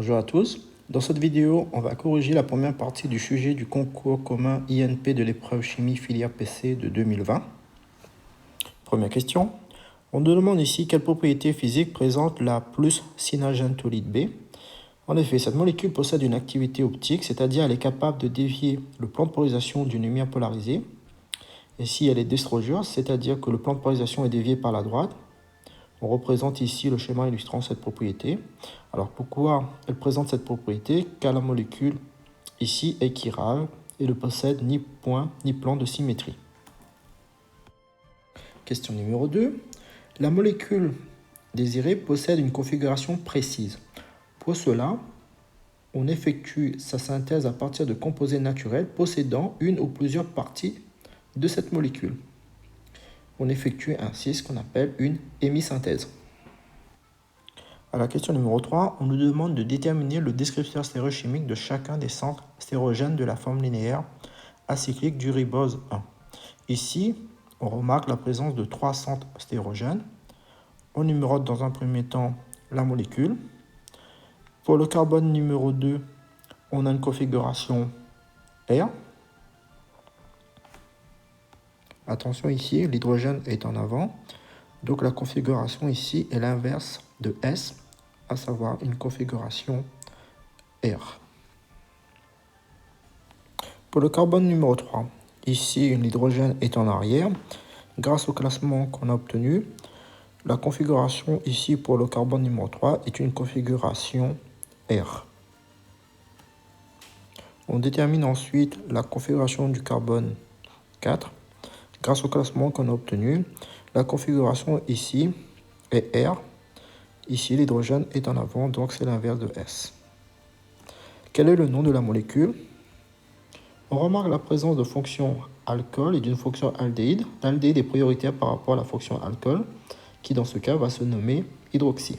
Bonjour à tous. Dans cette vidéo, on va corriger la première partie du sujet du concours commun INP de l'épreuve chimie filière PC de 2020. Première question. On nous demande ici quelle propriété physique présente la plus cynagentolide B. En effet, cette molécule possède une activité optique, c'est-à-dire elle est capable de dévier le plan de polarisation d'une lumière polarisée. Et si elle est destrogeuse, c'est-à-dire que le plan de polarisation est dévié par la droite. On représente ici le schéma illustrant cette propriété. Alors pourquoi elle présente cette propriété? Car la molécule ici est chirale et ne possède ni point ni plan de symétrie. Question numéro 2. La molécule désirée possède une configuration précise. Pour cela, on effectue sa synthèse à partir de composés naturels possédant une ou plusieurs parties de cette molécule. On effectue ainsi ce qu'on appelle une hémisynthèse. À la question numéro 3, on nous demande de déterminer le descripteur stéréochimique de chacun des centres stérogènes de la forme linéaire acyclique du ribose 1. Ici, on remarque la présence de 3 centres stérogènes. On numérote dans un premier temps la molécule. Pour le carbone numéro 2, on a une configuration R. Attention ici, l'hydrogène est en avant. Donc la configuration ici est l'inverse de S, à savoir une configuration R. Pour le carbone numéro 3, ici l'hydrogène est en arrière. Grâce au classement qu'on a obtenu, la configuration ici pour le carbone numéro 3 est une configuration R. On détermine ensuite la configuration du carbone 4. Grâce au classement qu'on a obtenu, la configuration ici est R. Ici, l'hydrogène est en avant, donc c'est l'inverse de S. Quel est le nom de la molécule? On remarque la présence de fonctions alcool et d'une fonction aldéhyde. L'aldéhyde est prioritaire par rapport à la fonction alcool, qui dans ce cas va se nommer hydroxy.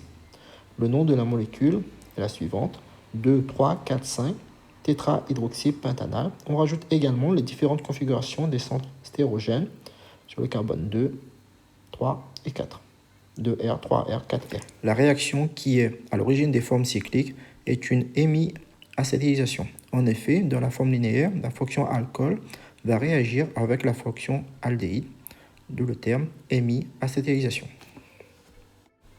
Le nom de la molécule est la suivante, 2, 3, 4, 5, tétrahydroxypentanal. On rajoute également les différentes configurations des centres stérogènes sur le carbone 2, 3 et 4. 2R, 3R, 4R. La réaction qui est à l'origine des formes cycliques est une hémiacétylation. En effet, dans la forme linéaire, la fonction alcool va réagir avec la fonction aldéhyde, d'où le terme hémiacétylation.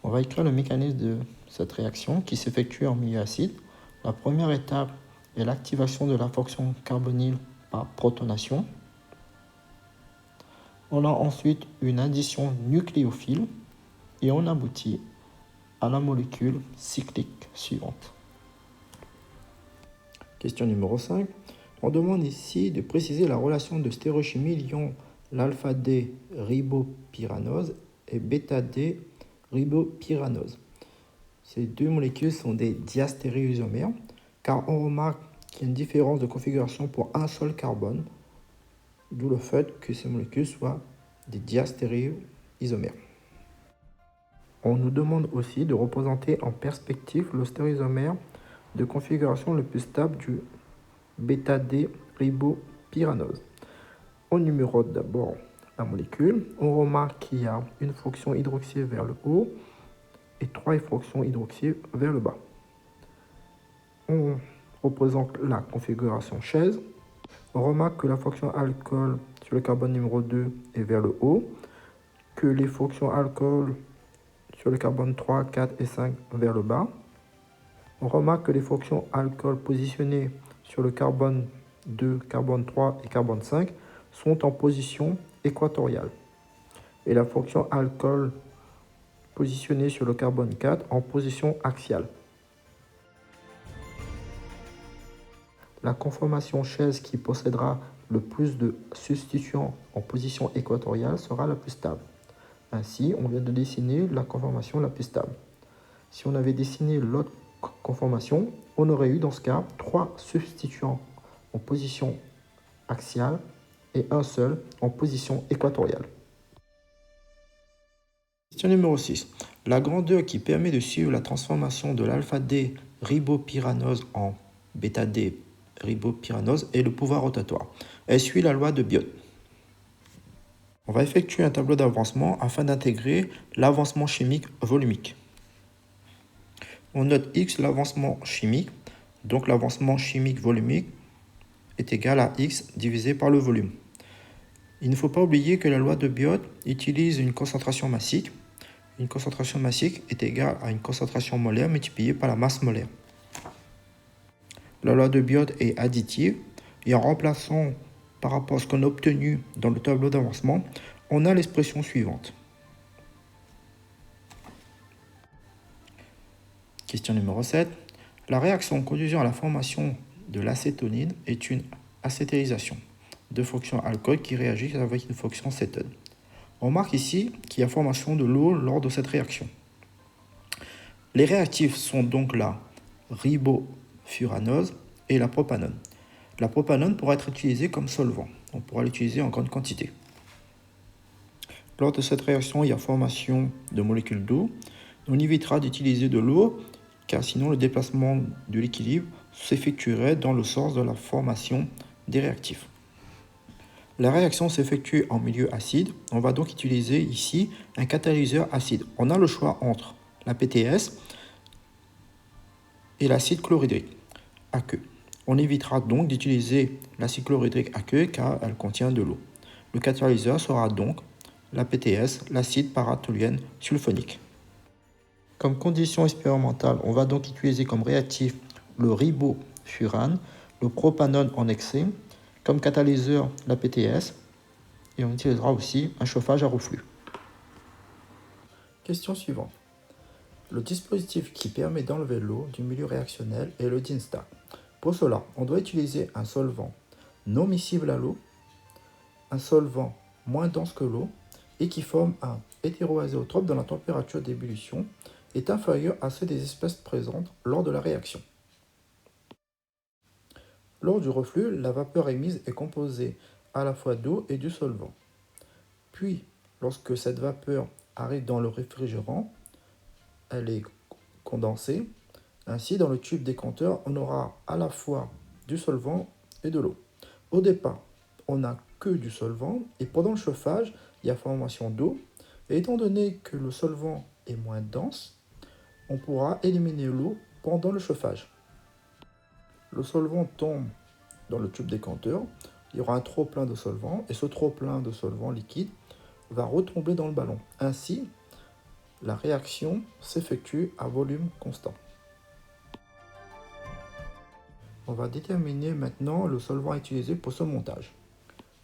On va écrire le mécanisme de cette réaction qui s'effectue en milieu acide. La première étape est l'activation de la fonction carbonyle par protonation. On a ensuite une addition nucléophile et on aboutit à la molécule cyclique suivante. Question numéro 5. On demande ici de préciser la relation de stéréochimie liant l'alpha-D ribopyranose et bêta-D ribopyranose. Ces deux molécules sont des diastéréoisomères car on remarque qu'il y a une différence de configuration pour un seul carbone, d'où le fait que ces molécules soient des diastéréoisomères. On nous demande aussi de représenter en perspective le stéréoisomère de configuration le plus stable du bêta-D ribopyranose. On numérote d'abord la molécule. On remarque qu'il y a une fonction hydroxyle vers le haut et 3 fonctions hydroxyle vers le bas. On représente la configuration chaise. On remarque que la fonction alcool sur le carbone numéro 2 est vers le haut, que les fonctions alcool sur le carbone 3, 4 et 5 vers le bas. On remarque que les fonctions alcool positionnées sur le carbone 2, carbone 3 et carbone 5 sont en position équatoriale. Et la fonction alcool positionnée sur le carbone 4 en position axiale. La conformation chaise qui possédera le plus de substituants en position équatoriale sera la plus stable. Ainsi, on vient de dessiner la conformation la plus stable. Si on avait dessiné l'autre conformation, on aurait eu dans ce cas 3 substituants en position axiale et un seul en position équatoriale. Question numéro 6. La grandeur qui permet de suivre la transformation de l'alpha-D ribopyranose en bêta-D ribopyranose est le pouvoir rotatoire. Elle suit la loi de Biot. On va effectuer un tableau d'avancement afin d'intégrer l'avancement chimique volumique. On note X l'avancement chimique, donc l'avancement chimique volumique est égal à X divisé par le volume. Il ne faut pas oublier que la loi de Biot utilise une concentration massique. Une concentration massique est égale à une concentration molaire multipliée par la masse molaire. La loi de Biot est additive et en remplaçant par rapport à ce qu'on a obtenu dans le tableau d'avancement, on a l'expression suivante. Question numéro 7. La réaction conduisant à la formation de l'acétonine est une acétalisation de fonctions alcool qui réagissent avec une fonction cétone. On remarque ici qu'il y a formation de l'eau lors de cette réaction. Les réactifs sont donc la ribofuranose et la propanone. La propanone pourra être utilisée comme solvant. On pourra l'utiliser en grande quantité. Lors de cette réaction, il y a formation de molécules d'eau. On évitera d'utiliser de l'eau car sinon le déplacement de l'équilibre s'effectuerait dans le sens de la formation des réactifs. La réaction s'effectue en milieu acide. On va donc utiliser ici un catalyseur acide. On a le choix entre la PTS et l'acide chlorhydrique aqueux. On évitera donc d'utiliser l'acide chlorhydrique aqueux car elle contient de l'eau. Le catalyseur sera donc la PTS, l'acide paratoluène sulfonique. Comme condition expérimentale, on va donc utiliser comme réactif le ribofurane, le propanone en excès, comme catalyseur la PTS, et on utilisera aussi un chauffage à reflux. Question suivante. Le dispositif qui permet d'enlever l'eau du milieu réactionnel est le Dinstar. Pour cela, on doit utiliser un solvant non miscible à l'eau, un solvant moins dense que l'eau et qui forme un hétéroazéotrope dont la température d'ébullition est inférieure à celle des espèces présentes lors de la réaction. Lors du reflux, la vapeur émise est composée à la fois d'eau et du solvant. Puis, lorsque cette vapeur arrive dans le réfrigérant, elle est condensée. Ainsi, dans le tube décanteur, on aura à la fois du solvant et de l'eau. Au départ, on n'a que du solvant et pendant le chauffage, il y a formation d'eau. Et étant donné que le solvant est moins dense, on pourra éliminer l'eau pendant le chauffage. Le solvant tombe dans le tube décanteur, il y aura un trop-plein de solvant et ce trop-plein de solvant liquide va retomber dans le ballon. Ainsi, la réaction s'effectue à volume constant. On va déterminer maintenant le solvant utilisé pour ce montage.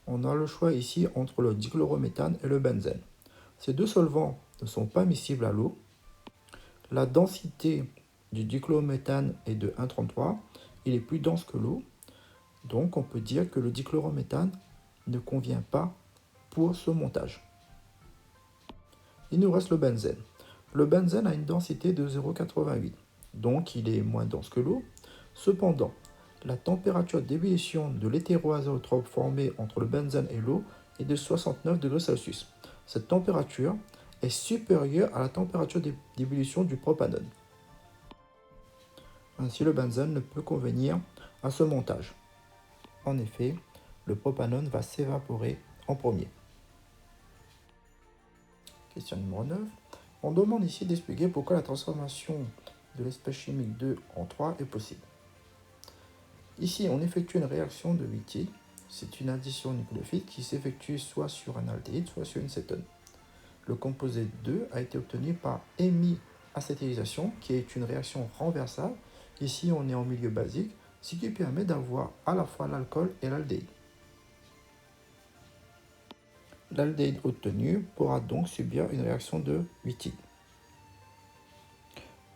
On a le choix ici entre le dichlorométhane et le benzène. Ces deux solvants ne sont pas miscibles à l'eau. La densité du dichlorométhane est de 1,33. Il est plus dense que l'eau. Donc on peut dire que le dichlorométhane ne convient pas pour ce montage. Il nous reste le benzène. Le benzène a une densité de 0,88. Donc il est moins dense que l'eau. Cependant, la température d'ébullition de l'hétéroazéotrope formé entre le benzène et l'eau est de 69 degrés Celsius. Cette température est supérieure à la température d'ébullition du propanone. Ainsi, le benzène ne peut convenir à ce montage. En effet, le propanone va s'évaporer en premier. Question numéro 9. On demande ici d'expliquer pourquoi la transformation de l'espèce chimique 2 en 3 est possible. Ici, on effectue une réaction de Wittig. C'est une addition nucléophile qui s'effectue soit sur un aldéhyde, soit sur une cétone. Le composé 2 a été obtenu par hémiacétalisation, qui est une réaction renversable. Ici, on est en milieu basique, ce qui permet d'avoir à la fois l'alcool et l'aldéhyde. L'aldéhyde obtenu pourra donc subir une réaction de Wittig.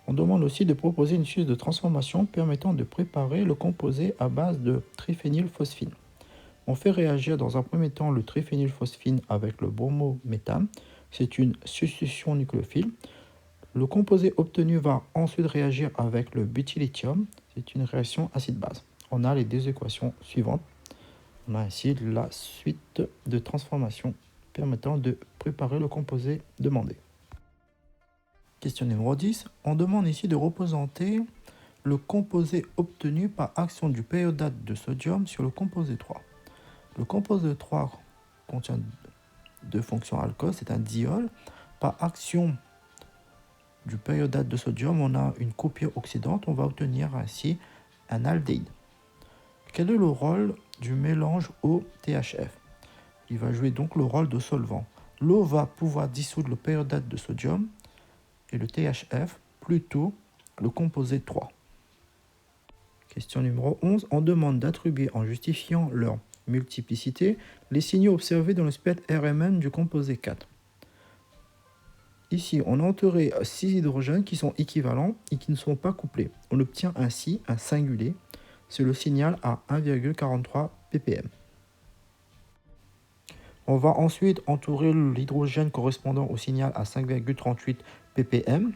On demande aussi de proposer une suite de transformation permettant de préparer le composé à base de triphénylphosphine. On fait réagir dans un premier temps le triphénylphosphine avec le bromométhane. C'est une substitution nucléophile. Le composé obtenu va ensuite réagir avec le butylithium. C'est une réaction acide-base. On a les deux équations suivantes. On a ainsi la suite de transformations permettant de préparer le composé demandé. Question numéro 10. On demande ici de représenter le composé obtenu par action du périodate de sodium sur le composé 3. Le composé 3 contient deux fonctions alcool, c'est un diol. Par action du périodate de sodium, on a une coupure oxydante, on va obtenir ainsi un aldéhyde. Quel est le rôle du mélange eau-THF? Il va jouer donc le rôle de solvant. L'eau va pouvoir dissoudre le périodate de sodium et le THF, plutôt le composé 3. Question numéro 11. On demande d'attribuer, en justifiant leur multiplicité, les signaux observés dans le spectre RMN du composé 4. Ici, on a entouré 6 hydrogènes qui sont équivalents et qui ne sont pas couplés. On obtient ainsi un singulier. C'est le signal à 1,43 ppm. On va ensuite entourer l'hydrogène correspondant au signal à 5,38 ppm.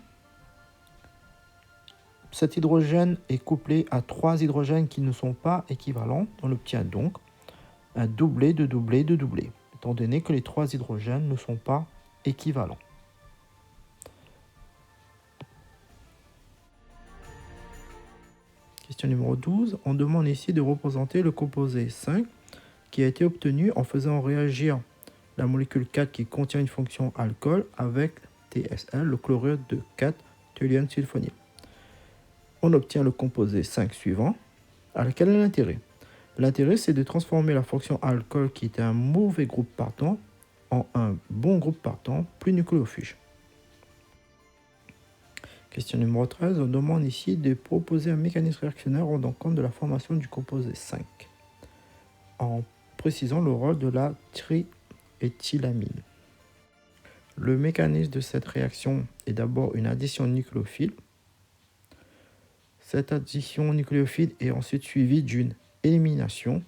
Cet hydrogène est couplé à 3 hydrogènes qui ne sont pas équivalents. On obtient donc un doublé de doublé de doublé, étant donné que les 3 hydrogènes ne sont pas équivalents. Question numéro 12. On demande ici de représenter le composé 5 qui a été obtenu en faisant réagir la molécule 4 qui contient une fonction alcool avec TSL, le chlorure de 4 toluène sulfonyle. On obtient le composé 5 suivant. Alors quel est l'intérêt? L'intérêt, c'est de transformer la fonction alcool qui était un mauvais groupe partant en un bon groupe partant plus nucléophile. Question numéro 13, on demande ici de proposer un mécanisme réactionnaire rendant compte de la formation du composé 5, en précisant le rôle de la triéthylamine. Le mécanisme de cette réaction est d'abord une addition nucléophile. Cette addition nucléophile est ensuite suivie d'une élimination.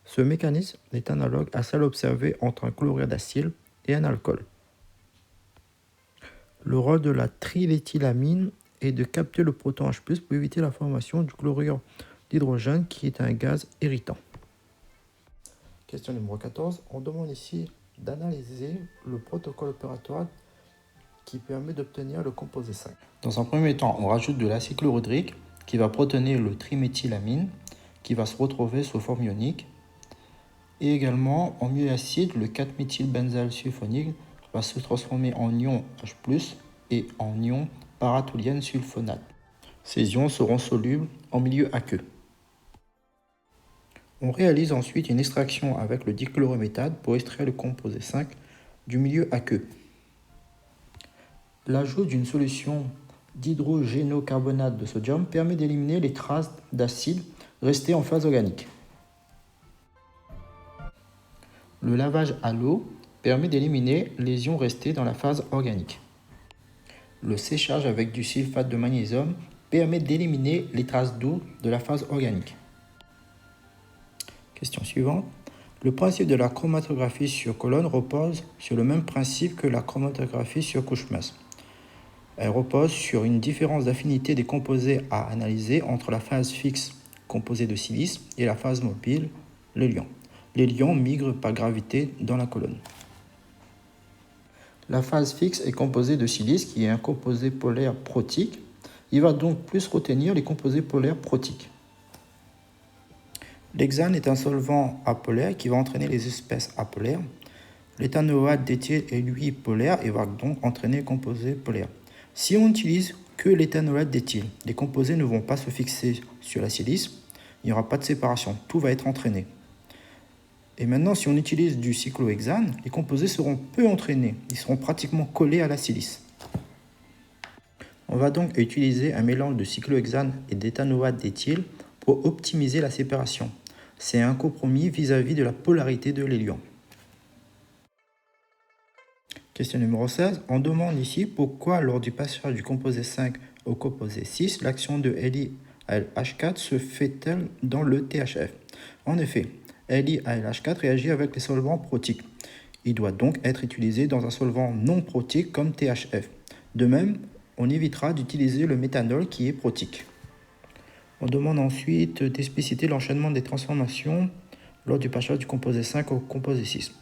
Ce mécanisme est analogue à celle observée entre un chlorure d'acyle et un alcool. Le rôle de la triéthylamine est de capter le proton H+, pour éviter la formation du chlorure d'hydrogène qui est un gaz irritant. Question numéro 14. On demande ici d'analyser le protocole opératoire qui permet d'obtenir le composé 5. Dans un premier temps, on rajoute de l'acide chlorhydrique qui va protoner le triméthylamine qui va se retrouver sous forme ionique. Et également, en milieu acide, le 4-méthylbenzyle sulfonique va se transformer en ion H+, et en ion paratoluène sulfonate. Ces ions seront solubles en milieu aqueux. On réalise ensuite une extraction avec le dichlorométhane pour extraire le composé 5 du milieu aqueux. L'ajout d'une solution d'hydrogénocarbonate de sodium permet d'éliminer les traces d'acide restées en phase organique. Le lavage à l'eau permet d'éliminer les ions restés dans la phase organique. Le séchage avec du sulfate de magnésium permet d'éliminer les traces d'eau de la phase organique. Question suivante. Le principe de la chromatographie sur colonne repose sur le même principe que la chromatographie sur couche mince. Elle repose sur une différence d'affinité des composés à analyser entre la phase fixe composée de silice et la phase mobile, les liants. Les liants migrent par gravité dans la colonne. La phase fixe est composée de silice qui est un composé polaire protique. Il va donc plus retenir les composés polaires protiques. L'hexane est un solvant apolaire qui va entraîner les espèces apolaires. L'éthanoate d'éthyle est lui polaire et va donc entraîner les composés polaires. Si on n'utilise que l'éthanoate d'éthyle, les composés ne vont pas se fixer sur la silice, il n'y aura pas de séparation, tout va être entraîné. Et maintenant, si on utilise du cyclohexane, les composés seront peu entraînés, ils seront pratiquement collés à la silice. On va donc utiliser un mélange de cyclohexane et d'éthanoate d'éthyle pour optimiser la séparation. C'est un compromis vis-à-vis de la polarité de l'éliant. Question numéro 16. On demande ici pourquoi lors du passage du composé 5 au composé 6, l'action de LiAlH4 se fait-elle dans le THF? En effet, LiAlH4 réagit avec les solvants protiques. Il doit donc être utilisé dans un solvant non protique comme THF. De même, on évitera d'utiliser le méthanol qui est protique. On demande ensuite d'expliciter l'enchaînement des transformations lors du passage du composé 5 au composé 6.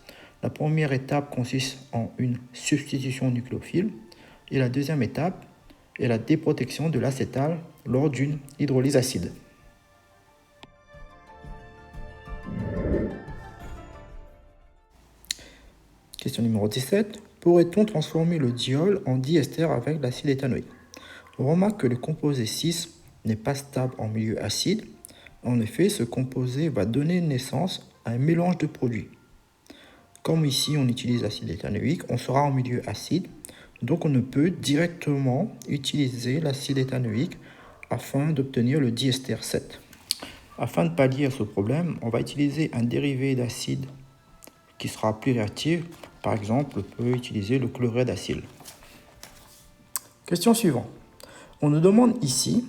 La première étape consiste en une substitution nucléophile et la deuxième étape est la déprotection de l'acétal lors d'une hydrolyse acide. Question numéro 17. Pourrait-on transformer le diol en diester avec l'acide éthanoïque? On remarque que le composé 6 n'est pas stable en milieu acide. En effet, ce composé va donner naissance à un mélange de produits. Comme ici on utilise l'acide éthanoïque, on sera en milieu acide, donc on ne peut directement utiliser l'acide éthanoïque afin d'obtenir le diester 7. Afin de pallier à ce problème, on va utiliser un dérivé d'acide qui sera plus réactif. Par exemple, on peut utiliser le chlorure d'acyle. Question suivante. On nous demande ici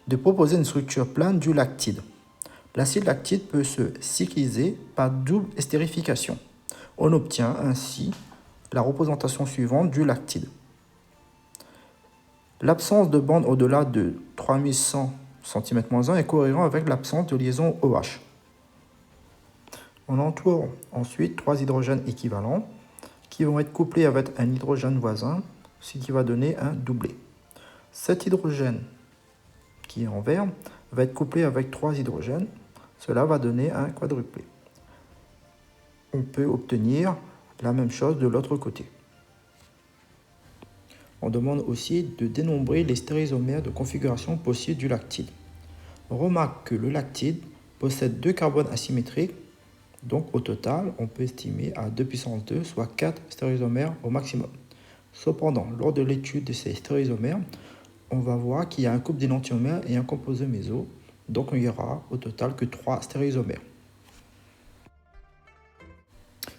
de proposer une structure plane du lactide. L'acide lactique peut se cycliser par double estérification. On obtient ainsi la représentation suivante du lactide. L'absence de bande au-delà de 3100 cm-1 est cohérent avec l'absence de liaison OH. On entoure ensuite 3 hydrogènes équivalents qui vont être couplés avec un hydrogène voisin, ce qui va donner un doublé. Cet hydrogène qui est en vert va être couplé avec 3 hydrogènes, cela va donner un quadruplé. On peut obtenir la même chose de l'autre côté. On demande aussi de dénombrer les stéréisomères de configuration possible du lactide. On remarque que le lactide possède 2 carbones asymétriques, donc au total, on peut estimer à 2 puissance 2, soit 4 stéréisomères au maximum. Cependant, lors de l'étude de ces stéréisomères, on va voir qu'il y a un couple d'énantiomères et un composé méso, donc il y aura au total que 3 stéréisomères.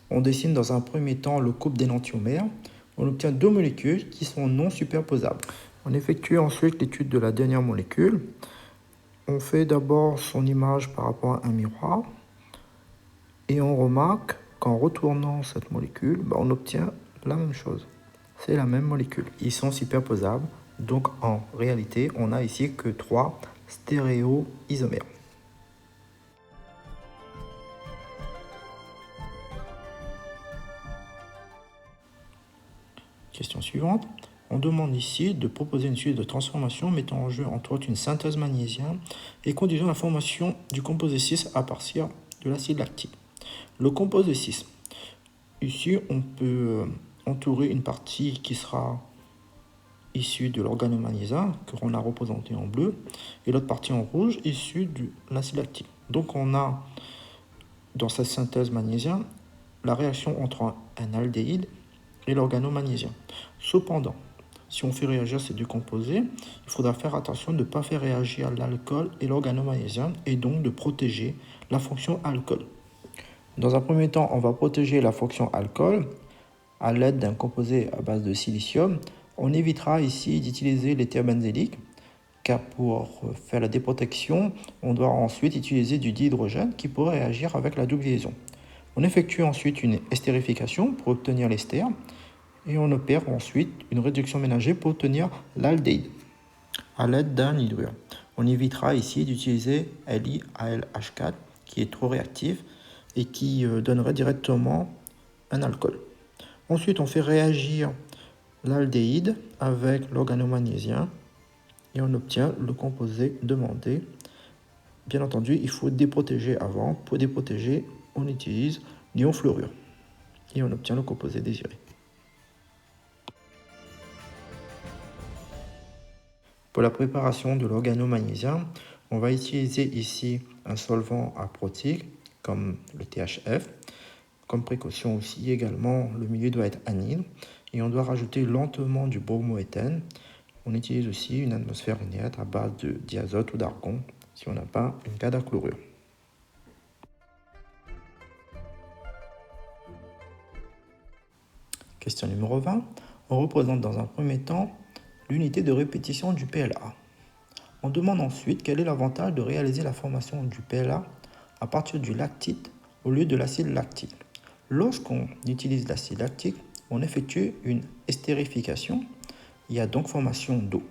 On dessine dans un premier temps le couple d'énantiomères. On obtient 2 molécules qui sont non superposables. On effectue ensuite l'étude de la dernière molécule. On fait d'abord son image par rapport à un miroir. Et on remarque qu'en retournant cette molécule, on obtient la même chose. C'est la même molécule. Ils sont superposables. Donc en réalité, on n'a ici que 3 stéréoisomères. Question suivante. On demande ici de proposer une suite de transformations mettant en jeu entre autres une synthèse magnésienne et conduisant à la formation du composé 6 à partir de l'acide lactique. Le composé 6. Ici, on peut entourer une partie qui sera issue de l'organomagnésium, que l'on a représenté en bleu, et l'autre partie en rouge, issue de l'acide lactique. Donc on a, dans cette synthèse magnésienne, la réaction entre un aldéhyde et l'organomagnésium. Cependant, si on fait réagir ces deux composés, il faudra faire attention de ne pas faire réagir l'alcool et l'organomagnésium et donc de protéger la fonction alcool. Dans un premier temps, on va protéger la fonction alcool à l'aide d'un composé à base de silicium. On évitera ici d'utiliser l'éther benzélique car pour faire la déprotection, on doit ensuite utiliser du dihydrogène qui pourrait réagir avec la double liaison. On effectue ensuite une estérification pour obtenir l'ester et on opère ensuite une réduction ménagère pour obtenir l'aldéhyde à l'aide d'un hydrure. On évitera ici d'utiliser LiAlH4 qui est trop réactif et qui donnerait directement un alcool. Ensuite, on fait réagir l'aldéhyde avec l'organomagnésium et on obtient le composé demandé. Bien entendu, il faut déprotéger avant. Pour déprotéger, on utilise l'ion fluorure et on obtient le composé désiré. Pour la préparation de l'organomagnésium, on va utiliser ici un solvant aprotique comme le THF. Comme précaution aussi également, le milieu doit être anhydre et on doit rajouter lentement du bromoéthène. On utilise aussi une atmosphère inerte à base de diazote ou d'argon si on n'a pas une cadachlorure. Question numéro 20. On représente dans un premier temps l'unité de répétition du PLA. On demande ensuite quel est l'avantage de réaliser la formation du PLA à partir du lactite au lieu de l'acide lactique. Lorsqu'on utilise l'acide lactique, on effectue une estérification. Il y a donc formation d'eau.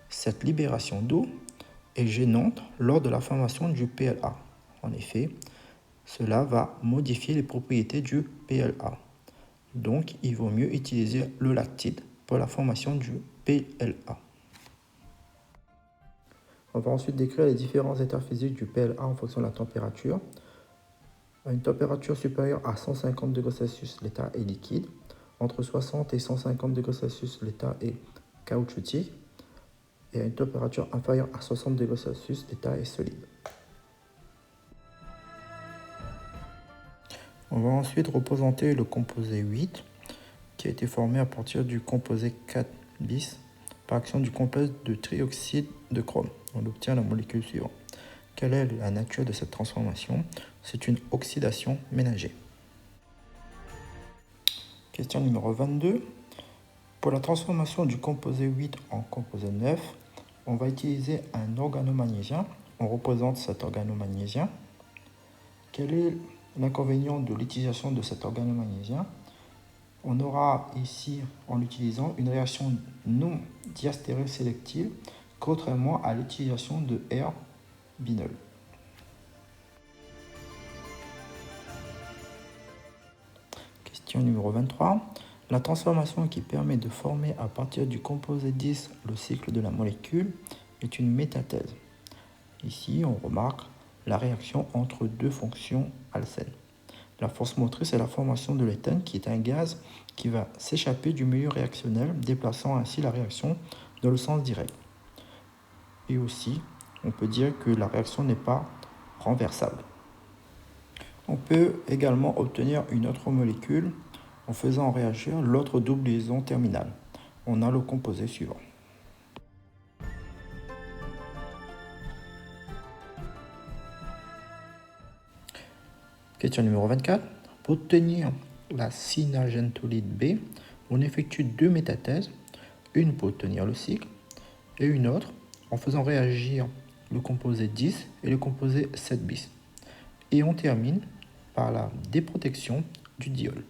Cette libération d'eau est gênante lors de la formation du PLA. En effet, cela va modifier les propriétés du PLA. Donc, il vaut mieux utiliser le lactite pour la formation du PLA. On va ensuite décrire les différents états physiques du PLA en fonction de la température. À une température supérieure à 150 degrés Celsius, l'état est liquide. entre 60 et 150 degrés Celsius, l'état est caoutchoutique. Et à une température inférieure à 60 degrés Celsius, l'état est solide. On va ensuite représenter le composé 8 qui a été formé à partir du composé 4 bis par action du complexe de trioxyde de chrome. On obtient la molécule suivante. Quelle est la nature de cette transformation? C'est une oxydation ménagée. Question numéro 22. Pour la transformation du composé 8 en composé 9, on va utiliser un organomagnésium. On représente cet organomagnésium. Quel est l'inconvénient de l'utilisation de cet organomagnésium? On aura ici, en l'utilisant, une réaction non diastéréosélective, contrairement à l'utilisation de R-binol. Question numéro 23. La transformation qui permet de former à partir du composé 10 le cycle de la molécule est une métathèse. Ici, on remarque la réaction entre deux fonctions alcènes. La force motrice est la formation de l'éthène, qui est un gaz qui va s'échapper du milieu réactionnel, déplaçant ainsi la réaction dans le sens direct. Et aussi, on peut dire que la réaction n'est pas renversable. On peut également obtenir une autre molécule en faisant réagir l'autre double liaison terminale. On a le composé suivant. Question numéro 24. Pour obtenir la synargentolide B, on effectue deux métathèses, une pour obtenir le cycle et une autre en faisant réagir le composé 10 et le composé 7 bis. Et on termine par la déprotection du diol.